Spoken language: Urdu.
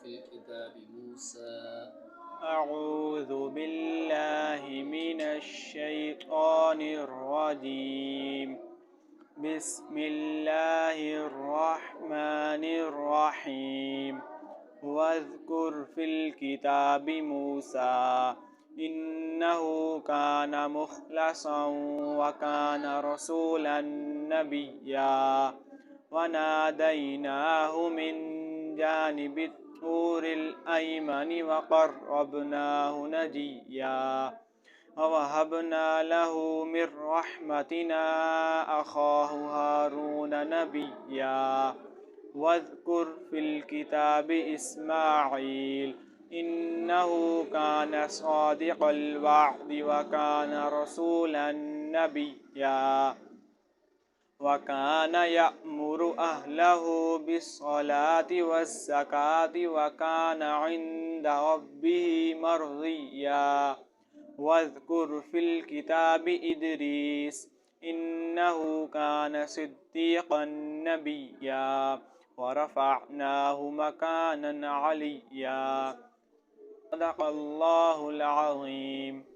في الكتاب موسى أعوذ بالله من الشيطان الرجيم. بسم الله الرحمن الرحيم. واذكر في الكتاب موسى إنه كان مخلصا وكان رسولا نبيا وناديناه من جانب الطور الأيمن وقربناه نجيا ووهبنا له من رحمتنا أخاه هارون نبيا واذكر في الكتاب إسماعيل إنه كان صادق الوعد وكان رسولا نبيا وكان يأمر أهله بالصلاة والزكاة وكان عند ربه مرضيا واذكر في الكتاب إدريس إنه كان صديقا نبيا ورفعناه مكانا عليا صدق الله العظيم.